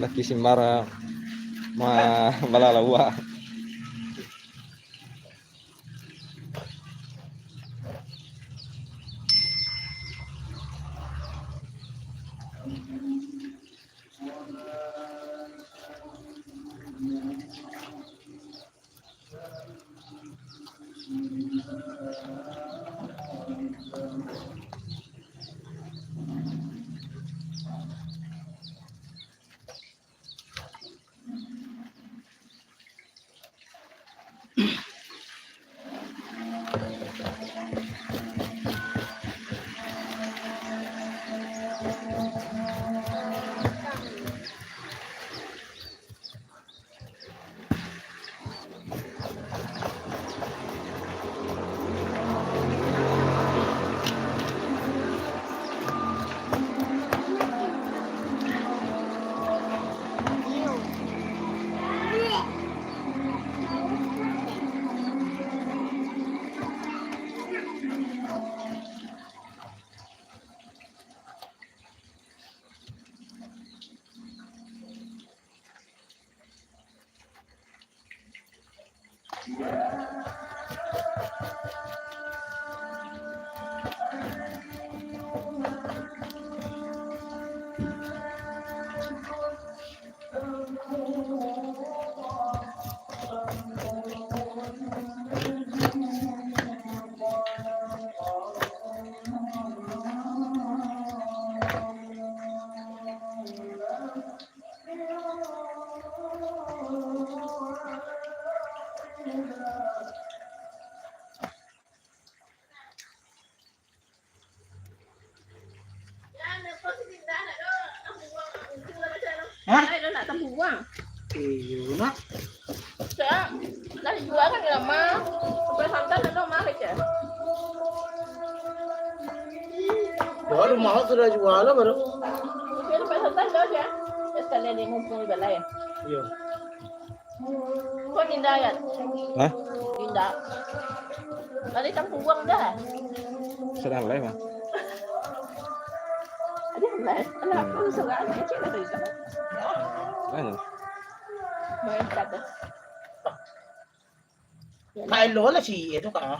laki si Mara malalawa. Hah? Ay, nak terbuang. Iyo na. Saya dah jual kan lama. Sampai santan ada mahal je. Baru mahal sudah jual baru. Mungkin sampai santan dah ya. Sekali dia mumpung balai. Iya. Kau indah kan? Hah? Indah. Ada terbuang dah. Sedang lain mah. Ada lah. Alah, aku suka kecil lah tu. Ano? Main kata. Kain lo lah si itu ka.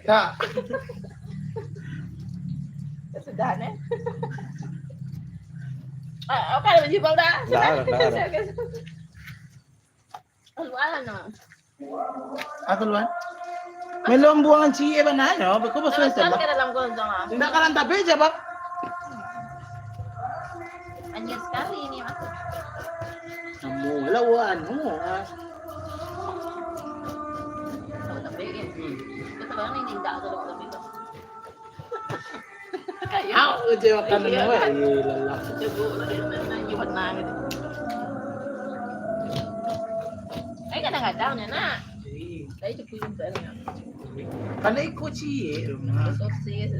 Kak. Sudah ne. Ah, okay, baju bau dah. Dah. Luaran no. Ako luan. May luang buwangan si Eva na no? Bako ba Terus swerte kan ba? ke dalam gondong ah. Hindi ka lang tabi siya ba? Anjir sekali ini mas. Namu, lawan mo. Tapi kan. Betul kan ini tidak ada lebih tu. Aw, jewa ka na mo eh. Lalaki. Coba lagi nanya warna gitu. Kadang-kadang ni nak. Saya cukup yung sana. Kanay ko si Sosis.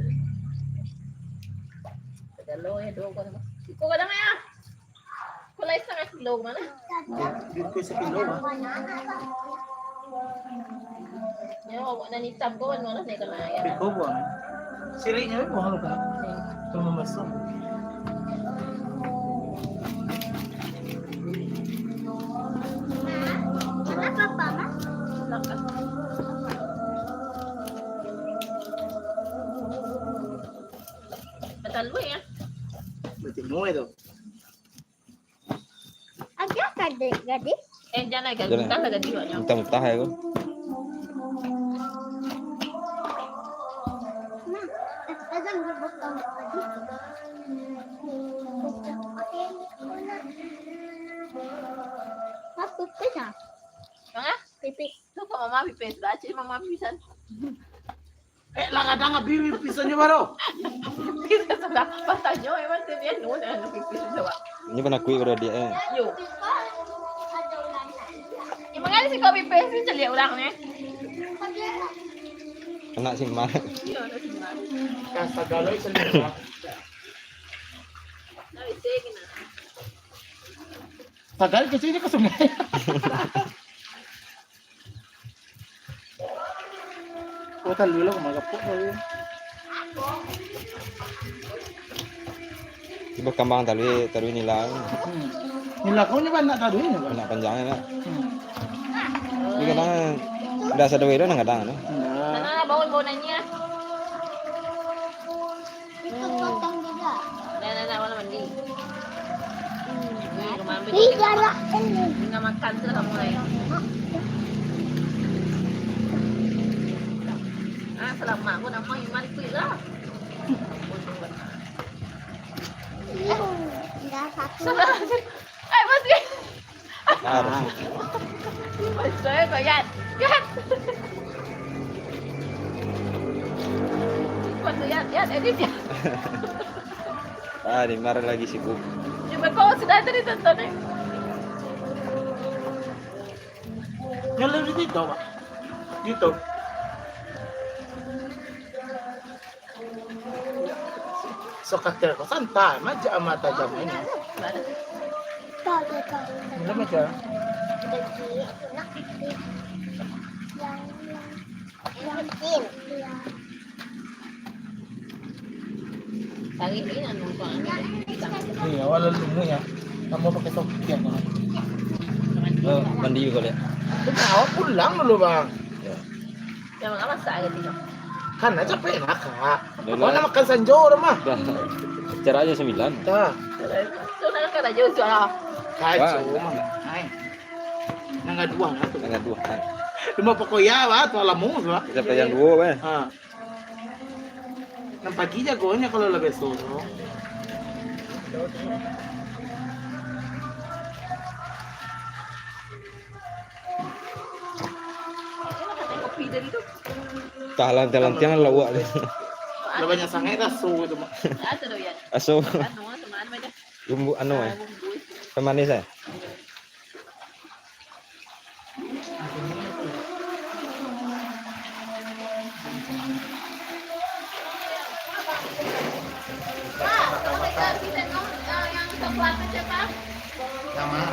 Dalawa ya, dua ko naman. Ko kadang ya. Kulay sa kilo man. Dito ko sa kilo ba? Yung ako na ni tab ko ano na sa kanaya. Biko buwan. Siri niya mo halo ka. Tumamaso. Kenapa mama? Lakas. Betul ya. Betul mo ito. Agak gadis. Jangan lagi bukan lagi dia. Muntah-muntah ya ko. Nah, agak berbotol gadis. Mas pipis ah? Nga? Pipis. Ito ko mama pipis ba? Kasi mama pipisan. Lakad nga bibi piso niyo baro. Kita sudah patanya emang dia nu na pipis daw. Ini pa nakui udah dia eh. Yo. Yung mga si Kobe Pes, yung chali ulang ni. Kena si Mara. Yun, na si Mari. Kasa galoy sa lima. Naisig na. Tagal kasi hindi ko sumaya. Total lulo magapo ko yun. Coba kembang taruh inilah. Nila kau ni ban nak taruh ni ban. Nak panjangnya lah. Ini kadang dah sadar itu nang kadang. Nana bawa nanya. Itu potong juga. Nana mana mandi. Ih, galak ini. Nggak makan tuh kamu lagi. Selama aku nak main iman kuih lah. Dah satu. Masih. Harus. Saya kau Yan. Bantu Yan edit ya. Dimarah lagi sibuk. Coba kau sudah tadi tonton ya. Kalau di situ pak. YouTube. So kakek kau santai, macam mata jam ini. Kau dia kau. Mana macam? Nak kecil. Yang kecil. Hari ini nak numpang. Ni awal lumu ya. Kamu pakai soket kan? Mandi juga lihat. Kenapa pulang dulu bang? Yang mana masak gitu. Kan aja capek nak kak. Dah Kau lah. nak makan sanjo mah? Cara aja 9. Dah. Tu nak kata jauh lah. Kacau mah. Hai. Nangga dua nak tu. Dengan 2. Cuma pokoknya wah tu alamu lah. Kita pelayan 2 kan. Ha. Nang pagi jagonya kalau lebih solo. Kopi dari tu. Tahalan-tahalan lawak ni. Lah banyak sangat dah so itu mah. Ada tu Yan. Aso Anu teman macam. bumbu pemanis ya. Yang coklat macam apa? Sama.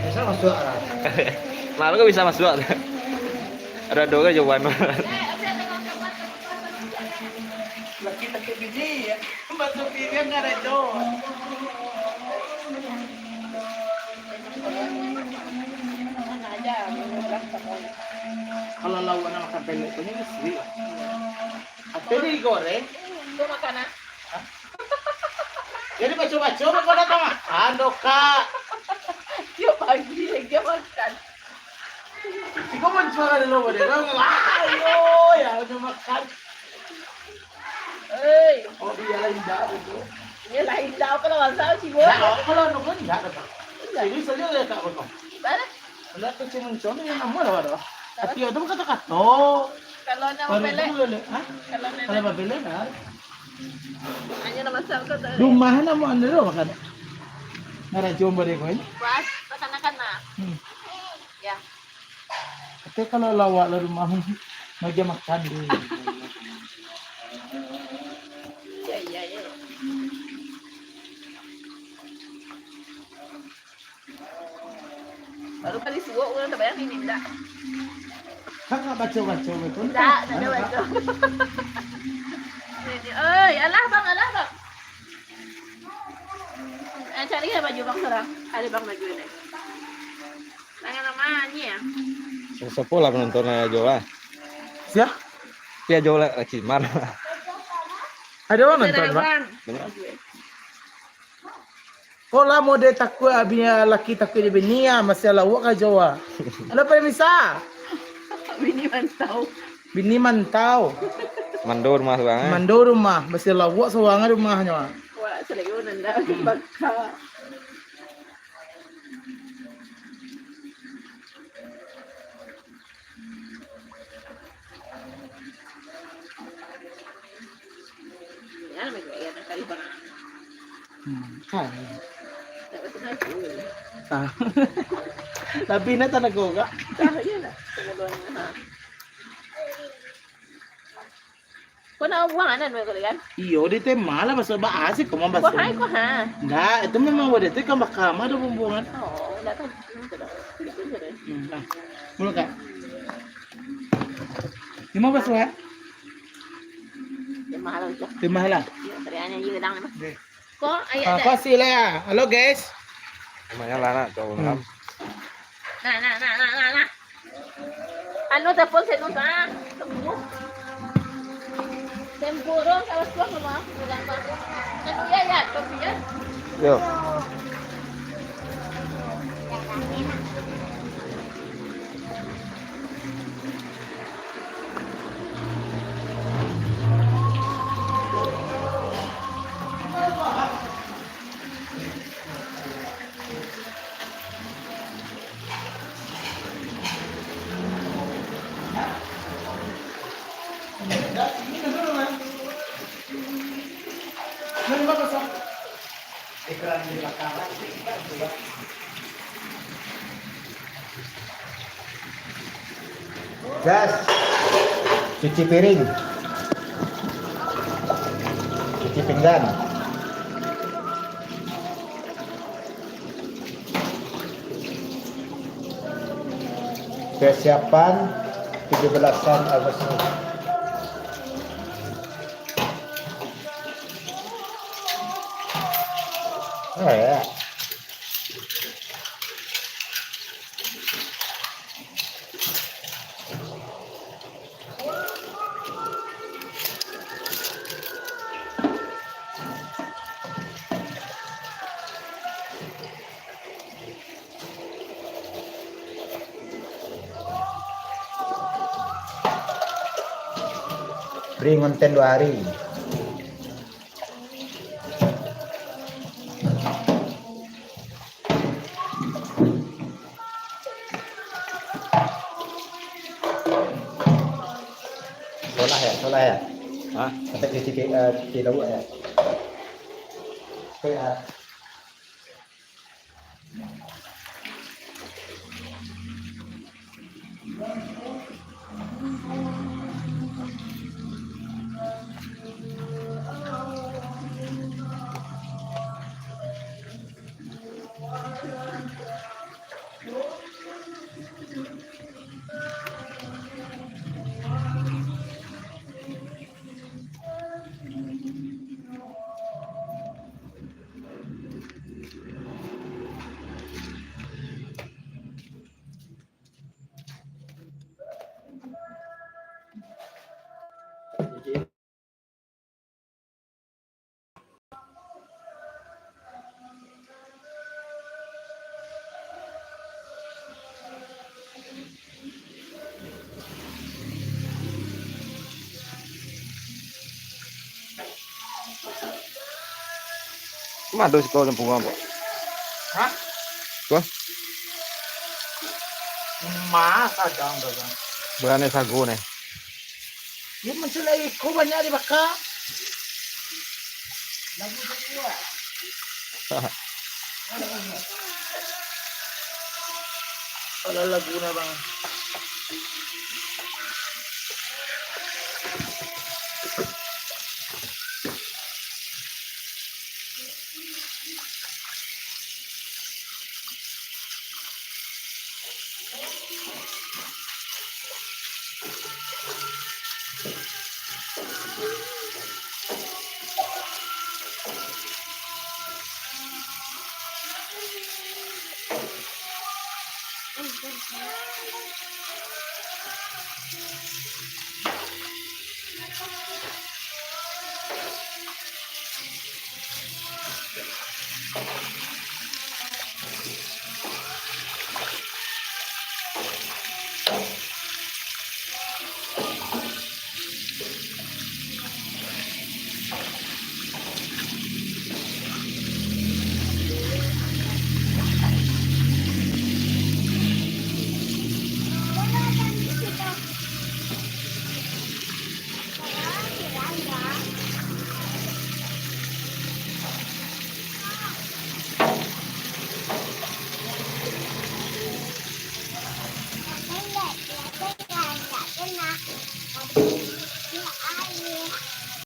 Bisa masuk arah. Malah kok bisa masuk. Ada doa jawaban. Laki-laki biji ya. Masuk biji nggak ada doa. Mana aja, Kalau lawan makan pelek ini sih. Apa digoreng? tu makanan. Jadi baca-baca kau datang makan kak. Dia pagi dia makan. Ikaw menjual dulu dia kan. Ayo ya udah makan. Eh, Oh dia lain dah itu. dia lain dah kalau masuk sih boy. Nah, kalau nunggu enggak ada. Jadi saja dia tak betul. Mana? Lihat kecil mencong ini nama dah ada. Tapi itu kata-kata. Kalau nama Baru pelek, dulu le. Hah? kalau Kalau nenek babele kan. hanya nama masak kau tak. Rumah nama anda dulu makan. Nara jomba deh kau ini. Pas makan nak. Ya. Tapi kalau lawak lah rumah lagi makan dulu. Ya. Baru kali subuh orang tak bayang ini enggak. Kakak baca-baca betul. Tak ada baca. Eh, alah bang. Cari ya baju bang sekarang. Ada bang baju ini. Tangan namanya. Sepola penontonnya Jola. Siap. Dia Jola lagi marah. Ada orang nonton pak. Kalau mau dia takut abis laki takut dia benia masih lawak ke Jawa. Ada apa bisa? Bini mantau. Bini mantau. Mandor mas bang. Mandor rumah masih lawak sewangan rumahnya. Wah, selagi nanda bakal. Ya, mereka ya nak kali bang. Kan. Dapat tu Ah. Tapi na tanag ko ka. ya lah. Kemudian ha. Kau nak buang anan mereka kan? Iyo di te mala basta ba asik ko mabasa. Kau hai kau ha. Nah, itu memang wadah te kan bakama do bumbungan. Oh, datang. Nah. Mula ka. 15 lah. Yung mahal siya. Terima lah. Yung tarihan niya yung lang naman. Okay. Ko, ayan na. Kasih lah ya. Halo guys. Lumayan lah nak, jauh Hmm. nak. Na. Ano tapos ito ka? Tempuro, tapos ko mo. Wala pa. Ano yan? Kopi yan? Yo. Ano ba basa? Gas. Cuci piring. Cuci pinggan. Persiapan 17-an Agustus. Oh ya. Beri ngonten 2 hari. Solah ya. Hah? Kata di lauk ya. Kayak Mana sekolah lempung apa? Hah? Wah, Masa dong dong. berani sagu nih. Yung menculai ko banyak di baka. Lagi kedua. Kalau lagu na bang.